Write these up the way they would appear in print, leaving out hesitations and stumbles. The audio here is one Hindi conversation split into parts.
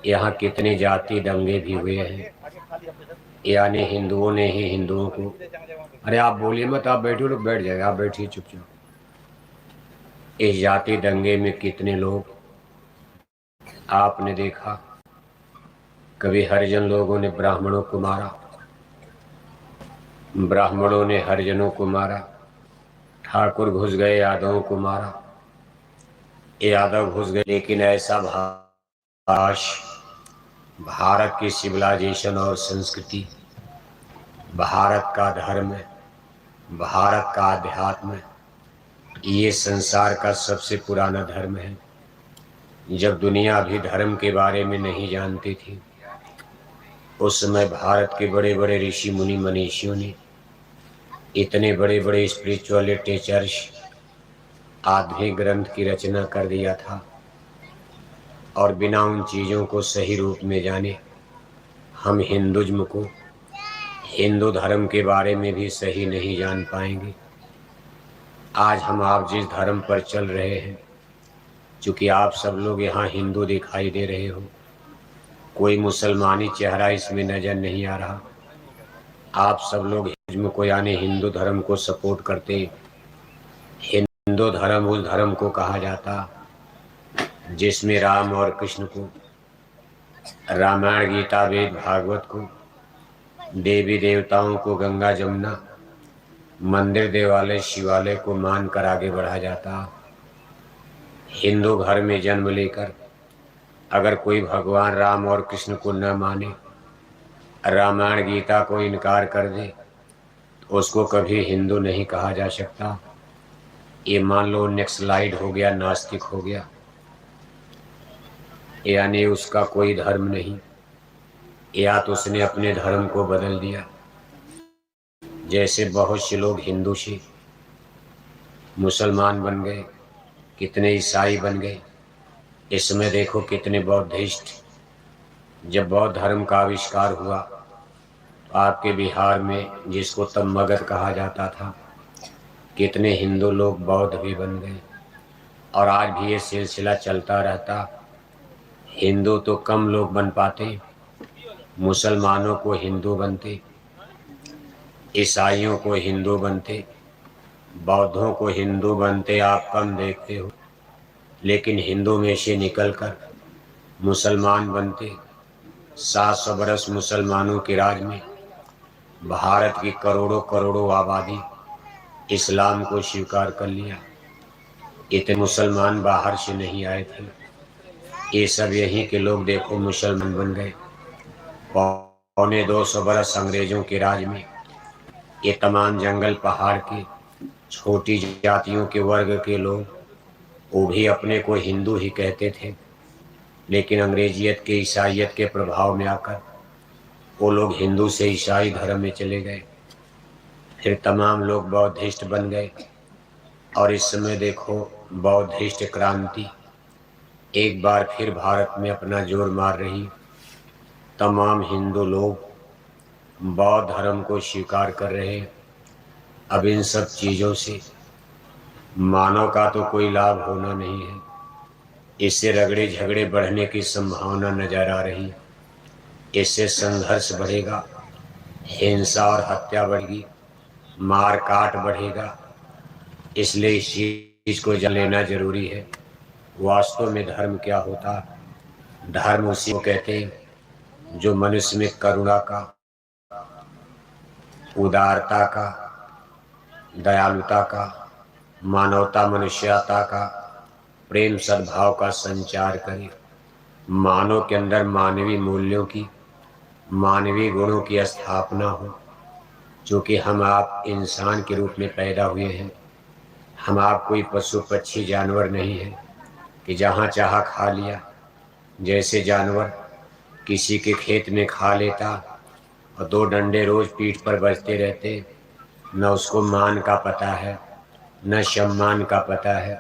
यहाँ कितने जाति दंगे भी हुए हैं, यानी हिंदुओं ने ही हिंदुओं को। अरे आप बोलिए मत, आप बैठो, लोग बैठ जाएगा, आप बैठिए चुपचाप। इस जाति दंगे में कितने लोग आपने देखा। कभी हरिजन लोगों ने ब्राह्मणों को मारा, ब्राह्मणों ने हरिजनों को मारा, ठाकुर घुस गए यादवों को मारा, यादव घुस गए। लेकिन ऐसा भाष भारत की सिविलाइजेशन और संस्कृति, भारत का धर्म, भारत का अध्यात्म, ये संसार का सबसे पुराना धर्म है। जब दुनिया भी धर्म के बारे में नहीं जानती थी, उस समय भारत के बड़े बड़े ऋषि मुनि मनीषियों ने इतने बड़े बड़े स्पिरिचुअल लिटरेचर्स, आध्यात्मिक ग्रंथ की रचना कर दिया था। और बिना उन चीज़ों को सही रूप में जाने हम हिंदुज्म को, हिंदू धर्म के बारे में भी सही नहीं जान पाएंगे। आज हम आप जिस धर्म पर चल रहे हैं, चूँकि आप सब लोग यहाँ हिंदू दिखाई दे रहे हो, कोई मुसलमानी चेहरा इसमें नज़र नहीं आ रहा। आप सब लोग हिंदुज्म को यानी हिंदू धर्म को सपोर्ट करते। हिंदू धर्म उस धर्म को कहा जाता जिसमें राम और कृष्ण को, रामायण गीता वेद भागवत को, देवी देवताओं को, गंगा जमुना, मंदिर देवालय शिवालय को मानकर आगे बढ़ा जाता। हिंदू घर में जन्म लेकर अगर कोई भगवान राम और कृष्ण को न माने, रामायण गीता को इनकार कर दे, तो उसको कभी हिंदू नहीं कहा जा सकता। ये मान लो नेक्सलाइड हो गया, नास्तिक हो गया, यानी उसका कोई धर्म नहीं, या तो उसने अपने धर्म को बदल दिया। जैसे बहुत से लोग हिंदू से मुसलमान बन गए, कितने ईसाई बन गए। इस समय देखो कितने बौद्धिस्ट। जब बौद्ध धर्म का आविष्कार हुआ तो आपके बिहार में, जिसको तब मगध कहा जाता था, कितने हिंदू लोग बौद्ध भी बन गए। और आज भी ये सिलसिला चलता रहता। हिंदू तो कम लोग बन पाते, मुसलमानों को हिंदू बनते, ईसाइयों को हिंदू बनते, बौद्धों को हिंदू बनते आप कम देखते हो। लेकिन हिंदू में से निकलकर मुसलमान बनते। 700 बरस मुसलमानों के राज में भारत की करोड़ों करोड़ों आबादी इस्लाम को स्वीकार कर लिया। इतने मुसलमान बाहर से नहीं आए थे, ये सब यहीं के लोग देखो मुसलमान बन गए। 250 बरस अंग्रेजों के राज में ये तमाम जंगल पहाड़ के छोटी जातियों के वर्ग के लोग, वो भी अपने को हिंदू ही कहते थे। लेकिन अंग्रेजियत के, ईसाइयत के प्रभाव में आकर वो लोग हिंदू से ईसाई धर्म में चले गए। फिर तमाम लोग बौद्धिस्ट बन गए। और इस समय देखो बौद्धिस्ट क्रांति एक बार फिर भारत में अपना जोर मार रही। तमाम हिंदू लोग बौद्ध धर्म को स्वीकार कर रहे हैं। अब इन सब चीज़ों से मानव का तो कोई लाभ होना नहीं है, इससे रगड़े झगड़े बढ़ने की संभावना नजर आ रही है। इससे संघर्ष बढ़ेगा, हिंसा और हत्या बढ़ेगी, मार काट बढ़ेगा। इसलिए इस चीज़ को जान लेना जरूरी है। वास्तव में धर्म क्या होता? धर्म उसी को कहते हैं जो मनुष्य में करुणा का, उदारता का, दयालुता का, मानवता मनुष्यता का, प्रेम सद्भाव का संचार करे। मानव के अंदर मानवीय मूल्यों की, मानवीय गुणों की स्थापना हो। क्योंकि हम आप इंसान के रूप में पैदा हुए हैं, हम आप कोई पशु पक्षी जानवर नहीं है कि जहाँ चाहा खा लिया। जैसे जानवर किसी के खेत में खा लेता और 2 डंडे रोज पीठ पर बजते रहते, न उसको मान का पता है न सम्मान का पता है।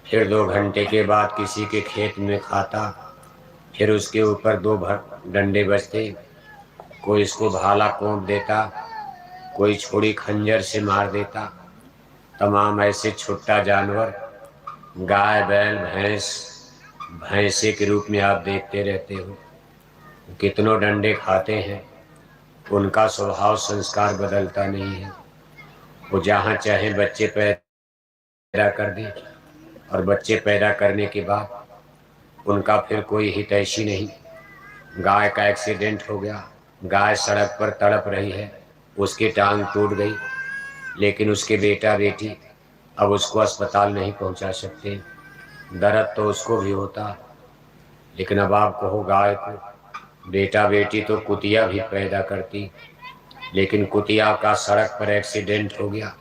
फिर 2 घंटे के बाद किसी के खेत में खाता, फिर उसके ऊपर 2 डंडे बजते, कोई इसको भाला कोंप देता, कोई छुरी खंजर से मार देता। तमाम ऐसे छुट्टा जानवर, गाय बैल भैंस भैंसे के रूप में आप देखते रहते हो। कितनों डंडे खाते हैं, उनका स्वभाव संस्कार बदलता नहीं है। वो जहाँ चाहे बच्चे पैदा कर दें, और बच्चे पैदा करने के बाद उनका फिर कोई हितैषी नहीं। गाय का एक्सीडेंट हो गया, गाय सड़क पर तड़प रही है, उसकी टांग टूट गई, लेकिन उसके बेटा बेटी अब उसको अस्पताल नहीं पहुंचा सकते। दर्द तो उसको भी होता, लेकिन अब आप कहो गाय को, बेटा बेटी तो कुतिया भी पैदा करती, लेकिन कुतिया का सड़क पर एक्सीडेंट हो गया।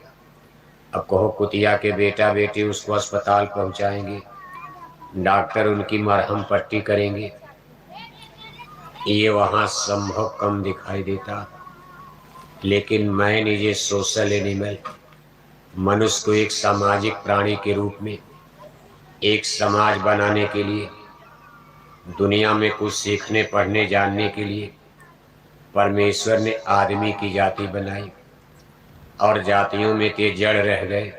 अब कहो कुतिया के बेटा बेटी उसको अस्पताल पहुंचाएंगे, डॉक्टर उनकी मरहम पट्टी करेंगे। ये वहाँ संभव कम दिखाई देता। लेकिन man is a social animal, मनुष्य को एक सामाजिक प्राणी के रूप में, एक समाज बनाने के लिए, दुनिया में कुछ सीखने पढ़ने जानने के लिए परमेश्वर ने आदमी की जाति बनाई। और जातियों में ते जड़ रह गए,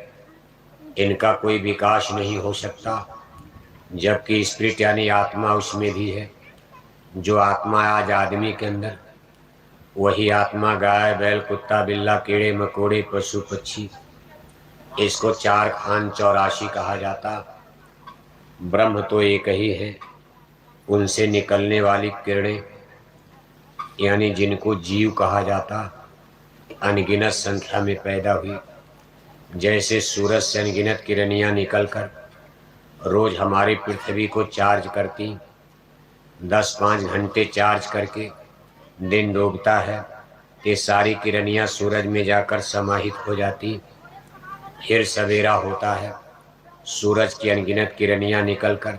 इनका कोई विकास नहीं हो सकता, जबकि स्पिरिट यानी आत्मा उसमें भी है। जो आत्मा आज आदमी के अंदर, वही आत्मा गाय बैल कुत्ता बिल्ला कीड़े मकोड़े पशु पक्षी, इसको 4 खान 84 कहा जाता। ब्रह्म तो एक ही है। उनसे निकलने वाली किरणें यानी जिनको जीव कहा जाता, अनगिनत संख्या में पैदा हुई। जैसे सूरज से अनगिनत किरणियाँ निकलकर रोज हमारी पृथ्वी को चार्ज करती, 10-5 घंटे चार्ज करके दिन डूबता है, ये सारी किरणियाँ सूरज में जाकर समाहित हो जाती। फिर सवेरा होता है, सूरज की अनगिनत किरणियाँ निकलकर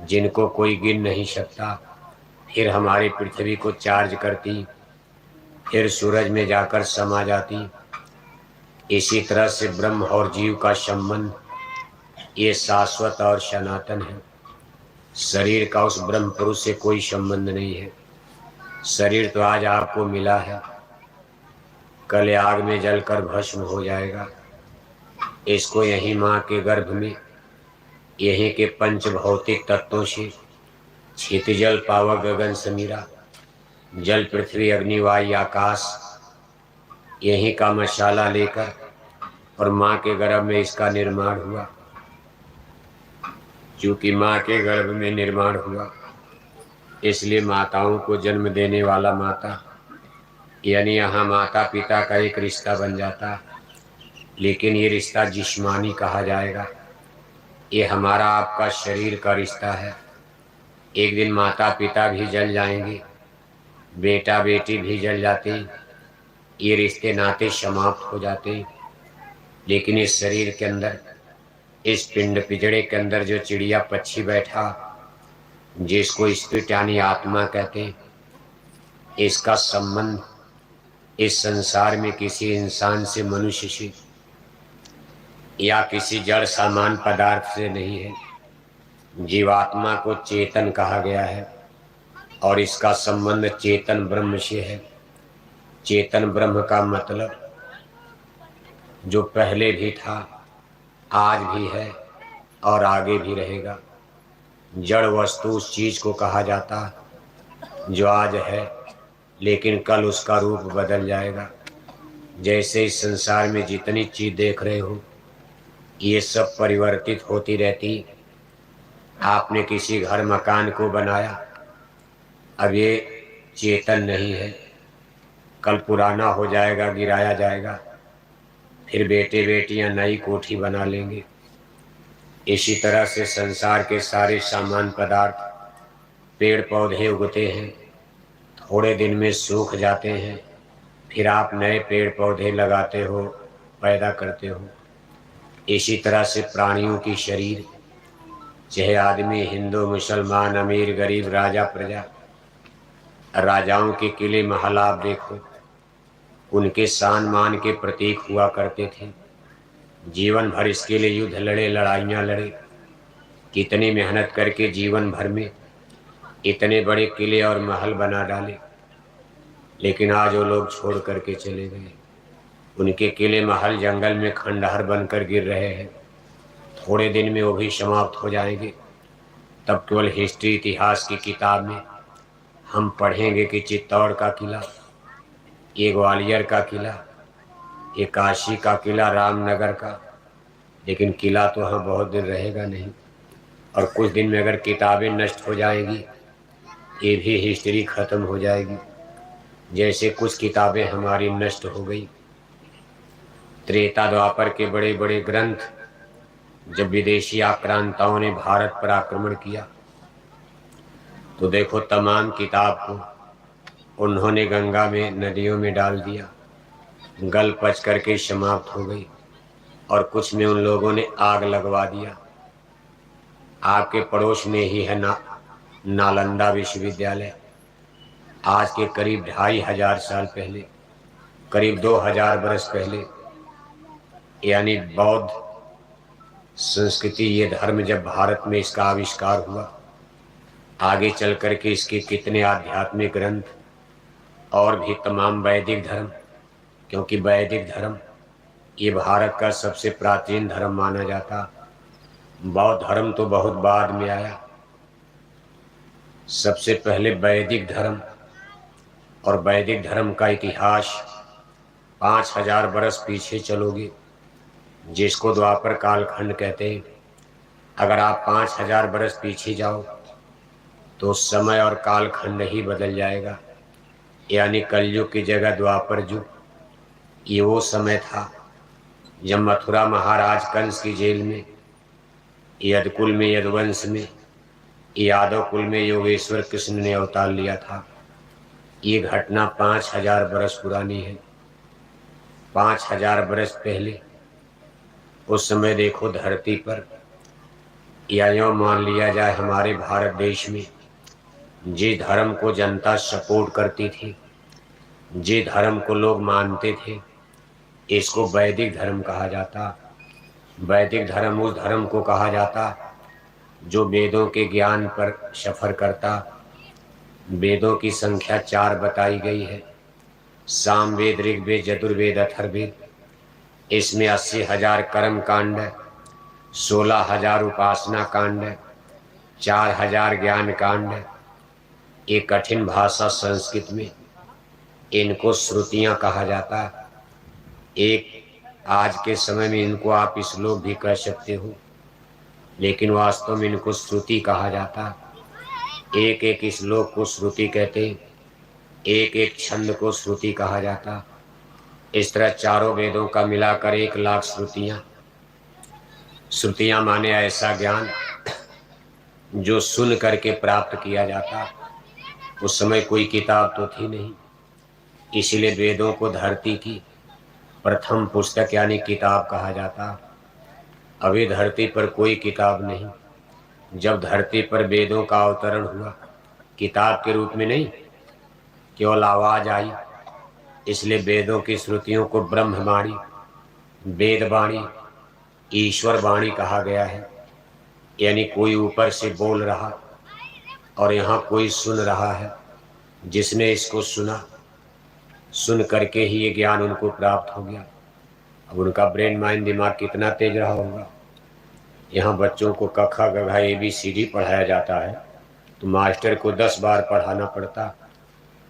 जिनको कोई गिन नहीं सकता, फिर हमारी पृथ्वी को चार्ज करती, फिर सूरज में जाकर समा जाती। इसी तरह से ब्रह्म और जीव का संबंध ये शाश्वत और सनातन है। शरीर का उस ब्रह्म पुरुष से कोई संबंध नहीं है। शरीर तो आज आपको मिला है, कल आग में जलकर भस्म हो जाएगा। इसको यही माँ के गर्भ में, यहीं के पंच भौतिक तत्वों से क्षितिजल पावक गगन समीरा, जल पृथ्वी अग्नि वायु आकाश, यहीं का मसाला लेकर और माँ के गर्भ में इसका निर्माण हुआ। क्योंकि माँ के गर्भ में निर्माण हुआ, इसलिए माताओं को जन्म देने वाला माता, यानी यहाँ माता पिता का एक रिश्ता बन जाता। लेकिन ये रिश्ता जिस्मानी कहा जाएगा, ये हमारा आपका शरीर का रिश्ता है। एक दिन माता पिता भी जल जाएंगे, बेटा बेटी भी जल जाते, ये रिश्ते नाते समाप्त हो जाते। लेकिन इस शरीर के अंदर, इस पिंड पिजड़े के अंदर जो चिड़िया पक्षी बैठा, जिसको स्पिरिट यानी आत्मा कहते हैं, इसका संबंध इस संसार में किसी इंसान से, मनुष्य से या किसी जड़ सामान पदार्थ से नहीं है। जीवात्मा को चेतन कहा गया है और इसका संबंध चेतन ब्रह्म से है। चेतन ब्रह्म का मतलब जो पहले भी था, आज भी है और आगे भी रहेगा। जड़ वस्तु उस चीज को कहा जाता जो आज है, लेकिन कल उसका रूप बदल जाएगा। जैसे इस संसार में जितनी चीज देख रहे हो, ये सब परिवर्तित होती रहती। आपने किसी घर मकान को बनाया, अब ये चेतन नहीं है, कल पुराना हो जाएगा, गिराया जाएगा, फिर बेटे बेटियां नई कोठी बना लेंगे। इसी तरह से संसार के सारे सामान पदार्थ, पेड़ पौधे उगते हैं, थोड़े दिन में सूख जाते हैं, फिर आप नए पेड़ पौधे लगाते हो, पैदा करते हो। इसी तरह से प्राणियों की शरीर, चाहे आदमी हिंदू मुसलमान अमीर गरीब राजा प्रजा, राजाओं के किले महल आप देखो, उनके शान मान के प्रतीक हुआ करते थे। जीवन भर इसके लिए युद्ध लड़े, लड़ाइयाँ लड़े, कितनी मेहनत करके जीवन भर में इतने बड़े किले और महल बना डाले, लेकिन आज वो लोग छोड़ करके चले गए। उनके किले महल जंगल में खंडहर बनकर गिर रहे हैं, थोड़े दिन में वो भी समाप्त हो जाएंगे। तब केवल हिस्ट्री इतिहास की किताब में हम पढ़ेंगे कि चित्तौड़ का किला, ये ग्वालियर का किला, ये काशी का किला, रामनगर का, लेकिन किला तो हाँ बहुत दिन रहेगा नहीं। और कुछ दिन में अगर किताबें नष्ट हो जाएंगी, ये भी हिस्ट्री खत्म हो जाएगी। जैसे कुछ किताबें हमारी नष्ट हो गई। त्रेता द्वापर के बड़े बड़े ग्रंथ जब विदेशी आक्रांताओं ने भारत पर आक्रमण किया, तो देखो तमाम किताब को उन्होंने गंगा में, नदियों में डाल दिया, गल पच करके समाप्त हो गई। और कुछ में उन लोगों ने आग लगवा दिया। आपके पड़ोस में ही है नालंदा विश्वविद्यालय। आज के करीब 2500 साल पहले, करीब 2000 वर्ष पहले, यानी बौद्ध संस्कृति, ये धर्म जब भारत में इसका आविष्कार हुआ, आगे चल करके इसके कितने आध्यात्मिक ग्रंथ और भी तमाम वैदिक धर्म, क्योंकि वैदिक धर्म ये भारत का सबसे प्राचीन धर्म माना जाता। बौद्ध धर्म तो बहुत बाद में आया। सबसे पहले वैदिक धर्म, और वैदिक धर्म का इतिहास 5000 वर्ष पीछे चलोगे, जिसको द्वापर कालखंड कहते हैं। अगर आप 5000 वर्ष पीछे जाओ तो समय और कालखंड ही बदल जाएगा। यानी कलयुग की जगह द्वापर युग। ये वो समय था जब मथुरा महाराज कंस की जेल में, यदकुल में, यदुवंश में, यादव कुल में योगेश्वर कृष्ण ने अवतार लिया था। ये घटना 5000 वर्ष पुरानी है। 5000 वर्ष पहले उस समय देखो धरती पर, या यूँ मान लिया जाए हमारे भारत देश में, जिस धर्म को जनता सपोर्ट करती थी, जिस धर्म को लोग मानते थे, इसको वैदिक धर्म कहा जाता। वैदिक धर्म उस धर्म को कहा जाता जो वेदों के ज्ञान पर सफर करता। वेदों की संख्या 4 बताई गई है, सामवेद, ऋग्वेद, यजुर्वेद, अथर्ववेद। इसमें 80,000 कर्म कांड, 16,000 उपासना कांड, 4000 ज्ञान कांड। एक कठिन भाषा संस्कृत में इनको श्रुतियां कहा जाता। एक आज के समय में इनको आप श्लोक भी कह सकते हो, लेकिन वास्तव में इनको श्रुति कहा जाता। एक एक श्लोक को श्रुति कहते, एक एक छंद को श्रुति कहा जाता। इस तरह चारों वेदों का मिलाकर 1,00,000 श्रुतियां। श्रुतियां माने ऐसा ज्ञान जो सुन करके प्राप्त किया जाता। उस समय कोई किताब तो थी नहीं, इसीलिए वेदों को धरती की प्रथम पुस्तक यानी किताब कहा जाता। अभी धरती पर कोई किताब नहीं। जब धरती पर वेदों का अवतरण हुआ, किताब के रूप में नहीं, केवल आवाज आई, इसलिए वेदों की श्रुतियों को ब्रह्मवाणी, वेदवाणी, ईश्वर वाणी कहा गया है। यानी कोई ऊपर से बोल रहा और यहाँ कोई सुन रहा है। जिसने इसको सुना, सुन करके ही ये ज्ञान उनको प्राप्त हो गया। अब उनका ब्रेन माइंड, दिमाग कितना तेज रहा होगा। यहाँ बच्चों को कखा गघा ABCD पढ़ाया जाता है तो मास्टर को 10 बार पढ़ाना पड़ता।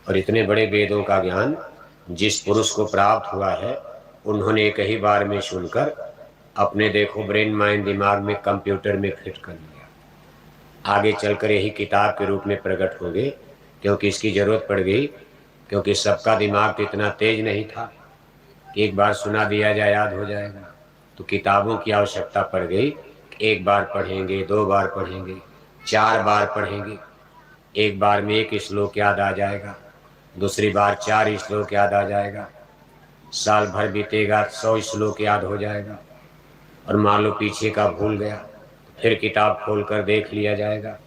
और इतने बड़े वेदों का ज्ञान जिस पुरुष को प्राप्त हुआ है, उन्होंने एक ही बार में सुनकर अपने देखो ब्रेन माइंड, दिमाग में, कंप्यूटर में फिट कर लिया। आगे चलकर यही किताब के रूप में प्रकट हो गए, क्योंकि इसकी जरूरत पड़ गई। क्योंकि सबका दिमाग तो इतना तेज नहीं था कि एक बार सुना दिया जाए याद हो जाएगा। तो किताबों की आवश्यकता पड़ गई। एक बार पढ़ेंगे, 2 बार पढ़ेंगे, 4 बार पढ़ेंगे। एक बार में 1 श्लोक याद आ जाएगा, दूसरी बार 4 श्लोक याद आ जाएगा। साल भर बीतेगा, 100 श्लोक याद हो जाएगा। और मान लो पीछे का भूल गया, फिर किताब खोलकर देख लिया जाएगा।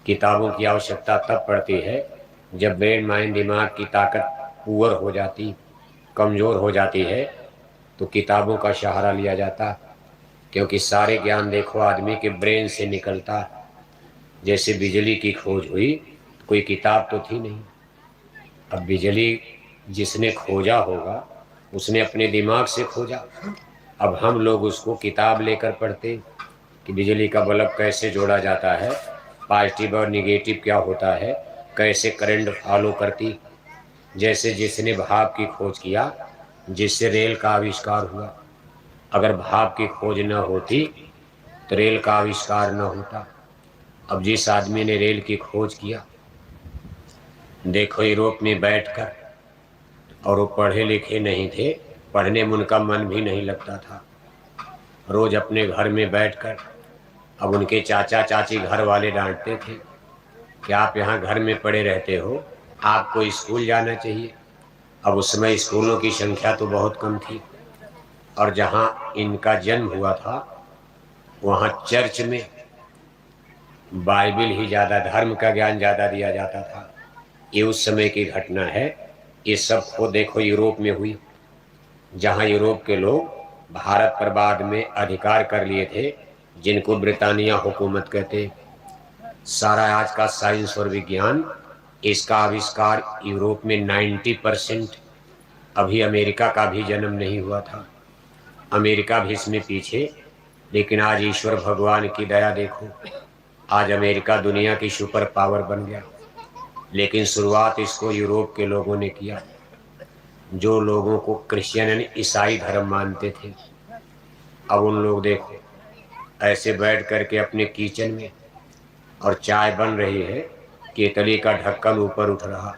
किताबों की आवश्यकता तब पड़ती है जब ब्रेन माइंड, दिमाग की ताकत पुअर हो जाती, कमज़ोर हो जाती है, तो किताबों का सहारा लिया जाता। क्योंकि सारे ज्ञान देखो आदमी के ब्रेन से निकलता। जैसे बिजली की खोज हुई, कोई किताब तो थी नहीं। अब बिजली जिसने खोजा होगा उसने अपने दिमाग से खोजा। अब हम लोग उसको किताब लेकर पढ़ते कि बिजली का बल्ब कैसे जोड़ा जाता है, पॉजिटिव और निगेटिव क्या होता है, कैसे करंट फॉलो करती। जैसे जिसने भाप की खोज किया, जिससे रेल का आविष्कार हुआ। अगर भाप की खोज न होती तो रेल का आविष्कार न होता। अब जिस आदमी ने रेल की खोज किया, देखो यूरोप में बैठकर, और वो पढ़े लिखे नहीं थे, पढ़ने में उनका मन भी नहीं लगता था। रोज अपने घर में बैठकर, अब उनके चाचा चाची घर वाले डांटते थे कि आप यहाँ घर में पड़े रहते हो, आपको स्कूल जाना चाहिए। अब उस समय स्कूलों की संख्या तो बहुत कम थी, और जहाँ इनका जन्म हुआ था वहाँ चर्च में बाइबल ही ज़्यादा, धर्म का ज्ञान ज़्यादा दिया जाता था। ये उस समय की घटना है। ये सब को देखो यूरोप में हुई, जहाँ यूरोप के लोग भारत पर बाद में अधिकार कर लिए थे, जिनको ब्रिटानिया हुकूमत कहते। सारा आज का साइंस और विज्ञान, इसका आविष्कार यूरोप में 90%। अभी अमेरिका का भी जन्म नहीं हुआ था, अमेरिका भी इसमें पीछे। लेकिन आज ईश्वर भगवान की दया देखो, आज अमेरिका दुनिया की सुपर पावर बन गया। लेकिन शुरुआत इसको यूरोप के लोगों ने किया, जो लोगों को क्रिश्चियन यानी ईसाई धर्म मानते थे। अब उन लोग देखो ऐसे बैठ करके अपने किचन में, और चाय बन रही है, केतली का ढक्कन ऊपर उठ रहा,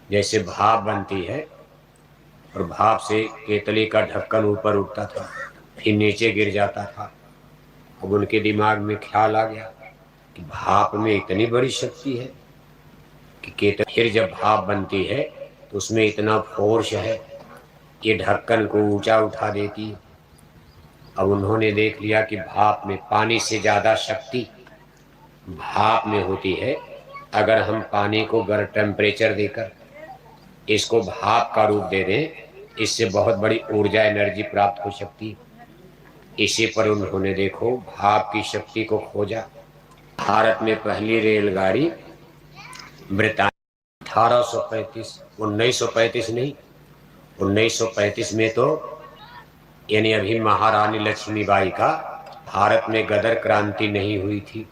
जैसे भाप बनती है, और भाप से केतली का ढक्कन ऊपर उठता था, फिर नीचे गिर जाता था। अब उनके दिमाग में ख्याल आ गया कि भाप में इतनी बड़ी शक्ति है कि केतली फिर जब भाप बनती है तो उसमें इतना फोर्स है, ये ढक्कन को ऊंचा उठा देती है। अब उन्होंने देख लिया कि भाप में पानी से ज़्यादा शक्ति भाप में होती है। अगर हम पानी को गर्म टेम्परेचर देकर इसको भाप का रूप दे दें, इससे बहुत बड़ी ऊर्जा एनर्जी प्राप्त हो सकती है। इसी पर उन्होंने देखो भाप की शक्ति को खोजा। भारत में पहली रेलगाड़ी ब्रिटानिया 1835, 1935 नहीं, 1935 में तो यानी अभी महारानी लक्ष्मीबाई का भारत में गदर क्रांति नहीं हुई थी।